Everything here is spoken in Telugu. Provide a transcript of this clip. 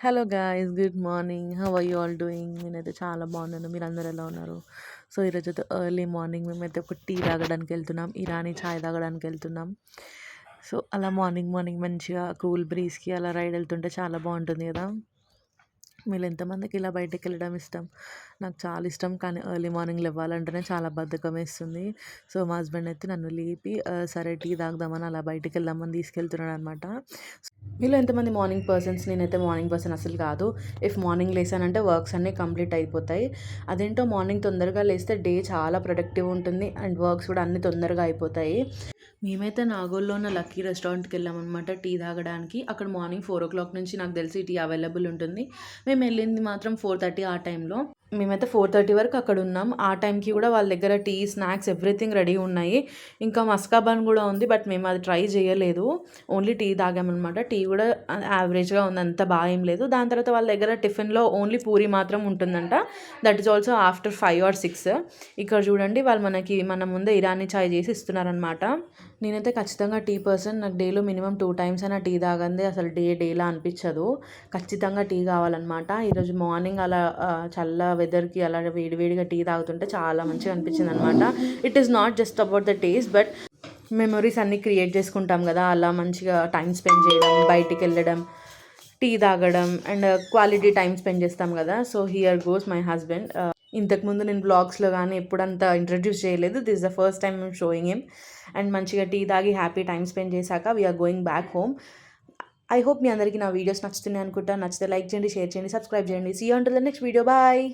Hello guys, good morning. How are you all doing? నేనైతే చాలా బాగున్నాను. మీరందరూ ఎలా ఉన్నారు? సో ఈరోజు అయితే ఎర్లీ మార్నింగ్ మేమైతే ఒక టీ తాగడానికి వెళ్తున్నాం. ఇరానీ చాయ్ తాగడానికి వెళ్తున్నాం. సో అలా మార్నింగ్ మార్నింగ్ మంచిగా కూల్ బ్రీజ్కి అలా రైడ్ వెళ్తుంటే చాలా బాగుంటుంది కదా. మీరు ఎంతమందికి ఇలా బయటకు వెళ్ళడం ఇష్టం? నాకు చాలా ఇష్టం, కానీ ఎర్లీ మార్నింగ్ లేవాలంటేనే చాలా బద్ధకం వేస్తుంది. సో మా హస్బెండ్ అయితే నన్ను లేపి సరే టీ తాగుదామని అలా బయటికి వెళ్దామని తీసుకెళ్తున్నాడు అనమాట. మీలో ఎంతమంది మార్నింగ్ పర్సన్స్? నేనైతే మార్నింగ్ పర్సన్ అసలు కాదు. ఇఫ్ మార్నింగ్ లేసానంటే వర్క్స్ అన్నీ కంప్లీట్ అయిపోతాయి. అదేంటో మార్నింగ్ తొందరగా లేస్తే డే చాలా ప్రొడక్టివ్ ఉంటుంది అండ్ వర్క్స్ కూడా అన్నీ తొందరగా అయిపోతాయి. మేమైతే నాగోల్లో ఉన్న లక్కీ రెస్టారెంట్కి వెళ్ళామన్నమాట టీ తాగడానికి. అక్కడ మార్నింగ్ 4 o'clock నుంచి నాకు తెలిసి టీ అవైలబుల్ ఉంటుంది. మేము వెళ్ళింది మాత్రం 4:30 ఆ టైంలో. మేమైతే 4:30 వరకు అక్కడ ఉన్నాం. ఆ టైంకి కూడా వాళ్ళ దగ్గర టీ, స్నాక్స్ ఎవ్రీథింగ్ రెడీ ఉన్నాయి. ఇంకా మస్కాబన్ కూడా ఉంది, బట్ మేము అది ట్రై చేయలేదు. Only tea తాగామన్నమాట. టీ కూడా యావరేజ్గా ఉంది, అంత బాగా ఏం లేదు. దాని తర్వాత వాళ్ళ దగ్గర టిఫిన్లో ఓన్లీ పూరి మాత్రం ఉంటుందంట. That is also after 5 or 6. ఇక్కడ చూడండి, వాళ్ళు మన ముందే ఇరానీ చాయ్ చేసి ఇస్తున్నారనమాట. నేనైతే ఖచ్చితంగా టీ పర్సన్. నాకు డేలో మినిమం 2 times అయినా టీ తాగందే అసలు డేలా అనిపించదు. ఖచ్చితంగా టీ కావాలన్నమాట. ఈరోజు మార్నింగ్ అలా చల్ల వెదర్కి అలా వేడివేడిగా టీ తాగుతుంటే చాలా మంచిగా అనిపించింది అనమాట. It is not just about the taste, but memories అన్నీ క్రియేట్ చేసుకుంటాం కదా. అలా మంచిగా టైం స్పెండ్ చేయడం, బయటికి వెళ్ళడం, టీ తాగడం అండ్ క్వాలిటీ టైం స్పెండ్ చేస్తాం కదా. So here goes my husband. ఇంతకుముందు నేను బ్లాగ్స్లో కానీ ఎప్పుడంతా ఇంట్రడ్యూస్ చేయలేదు. This the first time showing him. And మంచిగా టీ తాగి హ్యాపీ టైం స్పెండ్ చేశాక we're going back home. I hope మీ అందరికీ నా వీడియోస్ నచ్చుతున్నాయి అనుకుంటా. నచ్చితే లైక్ చేయండి, షేర్ చేయండి, సబ్స్క్రైబ్ చేయండి. See you until the next video. Bye.